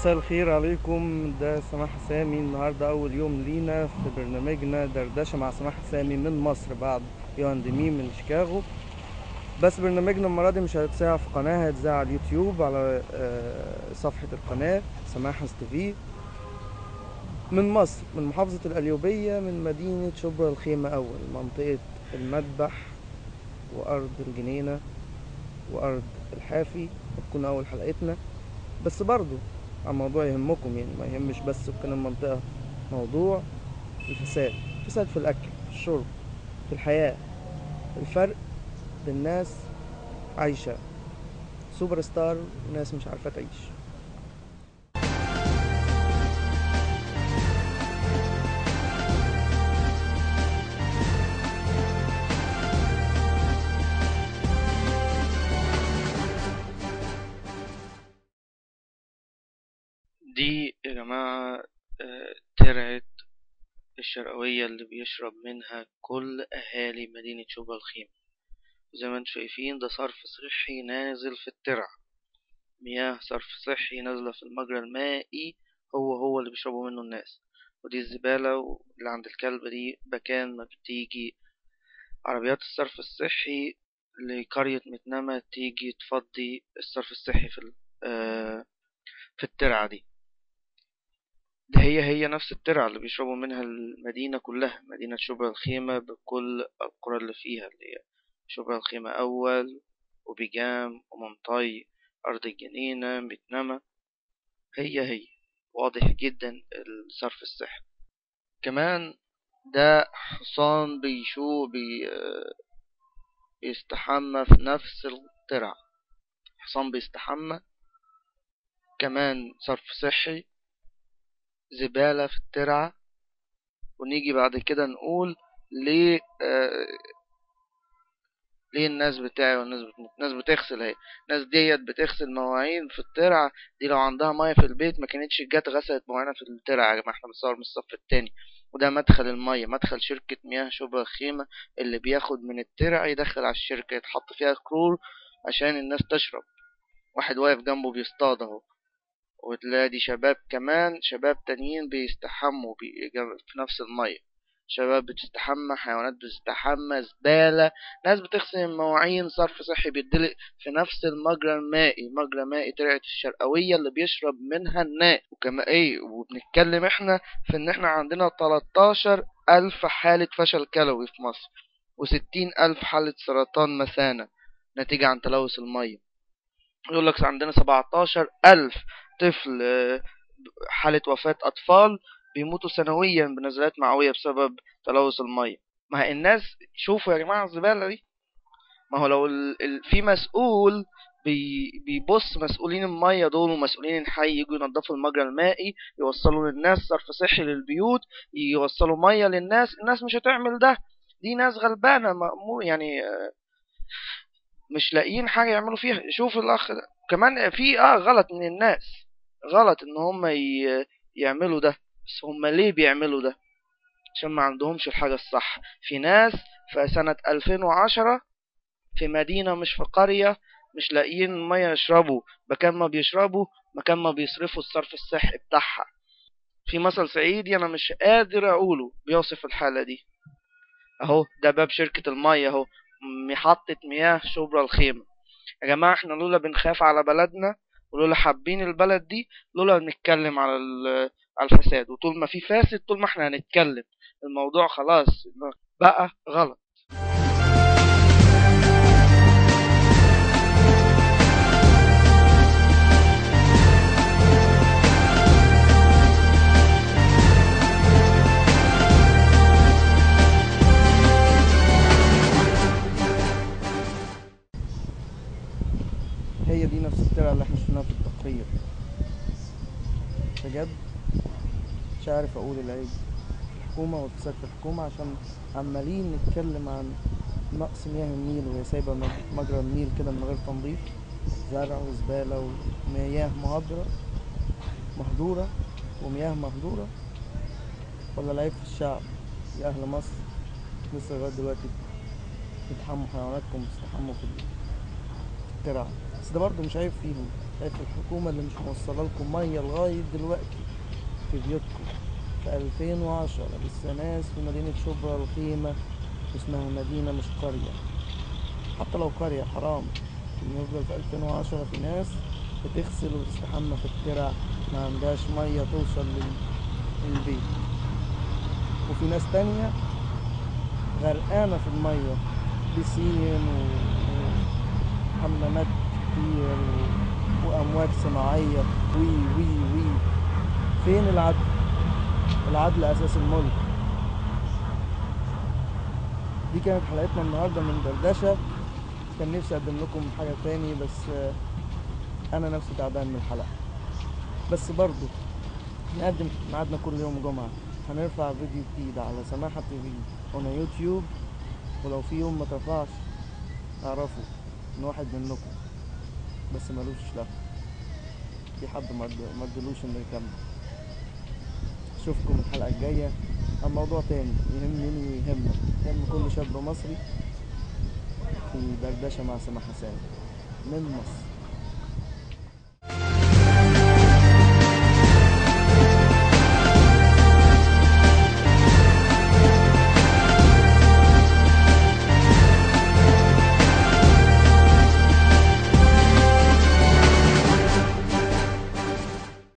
مساء الخير عليكم. ده سماح سامي. النهاردة أول يوم لينا في برنامجنا دردشة مع سماح سامي من مصر بعد يوهاندمي من شيكاغو. بس برنامجنا المرة دي مش هيتذاع في قناة، هيتذاع على اليوتيوب على صفحة القناة سماحة تي في من مصر، من محافظة القليوبية، من مدينة شبرا الخيمة أول، منطقة المذبح وأرض الجنينة وأرض الحافي. هتكون أول حلقتنا، بس برضو عن موضوع يهمكم، يعني ما يهمش بس سكان المنطقة. موضوع الفساد في الأكل، في الشرب، في الحياة، الفرق بين ناس عايشة سوبر ستار وناس مش عارفة تعيش. دي يا جماعة ترعة الشرقوية اللي بيشرب منها كل أهالي مدينة شبرا الخيمة. زي ما انتم شايفين ده صرف صحي نازل في الترع، مياه صرف صحي نازلة في المجرى المائي، هو اللي بيشربوا منه الناس. ودي الزبالة اللي عند الكلب دي مكان ما بتيجي عربيات الصرف الصحي لقرية متنمة تيجي تفضي الصرف الصحي في الترعة دي. ده هي نفس الترعة اللي بيشربوا منها المدينة كلها، مدينة شبرا الخيمة بكل القرى اللي فيها، اللي هي شبرا الخيمة أول وبيجام ومنطي أرض الجنينة متنمة. هي واضح جدا الصرف الصحي. كمان ده حصان بيستحمى في نفس الترعة، حصان بيستحمى. كمان صرف صحي، زبالة في الترعة. ونيجي بعد كده نقول ليه ليه الناس بتاعي والناس بتموت. الناس بتغسل، اهي الناس ديت بتغسل مواعين في الترعة دي. لو عندها مية في البيت ما كانتش جت غسلت مواعينها في الترعة. يا جماعة احنا بنصور من الصف التاني، وده مدخل المية، مدخل شركة مياه شبرا الخيمة اللي بياخد من الترعة يدخل على الشركة، يتحط فيها كرور عشان الناس تشرب. واحد واقف جنبه بيصطاد اهو. وتلاقي دي شباب، كمان شباب تانيين بيستحموا في نفس المية. شباب بتستحمى، حيوانات بتستحمى، زبالة، ناس بتغسل المواعين، صرف صحي بيدلق في نفس المجرى المائي، مجرى مائي ترعة الشرقوية اللي بيشرب منها الناس. وكما وبنتكلم احنا في ان احنا عندنا 13,000 حالة فشل كلوي في مصر، و60,000 حالة سرطان مثانة نتيجة عن تلوث المية. يقول لك عندنا 17,000 طفل حالة وفاة أطفال بيموتوا سنويا بنزلات معوية بسبب تلوث المية. ما هي الناس، شوفوا يا جماعة الزبالة دي. ما هو لو في مسؤول بيبص، مسؤولين المية دول ومسؤولين الحي يجوا ينظفوا المجرى المائي، يوصلوا للناس صرف صحي للبيوت، يوصلوا مية للناس. الناس مش هتعمل ده. دي ناس غلبانة مأمور يعني، مش لاقيين حاجة يعملوا فيها. شوف الأخ ده كمان في غلط من الناس، غلط ان هم يعملوا ده. بس هم ليه بيعملوا ده؟ عشان ما عندهمش الحاجة الصح. في ناس في سنة 2010 في مدينة مش في قرية مش لاقيين مية يشربوا، مكان ما بيشربوا، مكان ما بيصرفوا الصرف الصحي بتاعها. في مثل صعيدي انا مش قادر اقوله بيوصف الحالة دي اهو. ده باب شركة المية اهو، محطة مياه شبرا الخيمة. يا جماعة احنا لولا بنخاف على بلدنا، ولولا حابين البلد دي، لولا نتكلم على الفساد. وطول ما في فاسد، طول ما احنا هنتكلم، الموضوع خلاص بقى غلط. هي دي نفس الترعة اللي احنا شفناها في التقرير. بجد مش عارف اقول العيب في الحكومة والفساد في الحكومة، عشان عمالين نتكلم عن نقص مياه النيل وهي سايبة مجرى النيل كده من غير تنظيف، زرع وزبالة ومياه مهدورة ومياه مهدورة. ولا العيب في الشعب يا أهل مصر؟ لسه لغاية دلوقتي بتحموا حيواناتكم، بتستحموا في الترعة. بس ده برضه مش عيب فيهم، شايف الحكومة اللي مش موصلة لكم مية لغاية دلوقتي في بيوتكم في 2010 لسه ناس في مدينة شبرا الخيمة اسمها مدينة مش قرية، حتى لو قرية حرام إن يفضل في 2010 في ناس بتغسل وتستحمى في الترع ما عندهاش مية توصل للبيت، وفي ناس تانية غرقانة في المية، بسين وحمامات كتير وأمواج صناعية وي وي وي. فين العدل؟ العدل أساس الملك. دي كانت حلقتنا النهاردة من دردشة. كان نفسي أقدم لكم حاجة تاني بس أنا نفسي تعبان من الحلقة، بس برضو نقدم ميعادنا كل يوم جمعة. هنرفع فيديو جديد على سماحة تي في على يوتيوب، ولو في يوم ما ترفعش اعرفوا ان واحد منكم بس ملوش لف، في حد ما ادلوش انه يكمل. اشوفكم الحلقة الجاية عن موضوع تاني يهمني ويهمك، يهم كل شاب مصري، في دردشة مع سماحة سامي من مصر.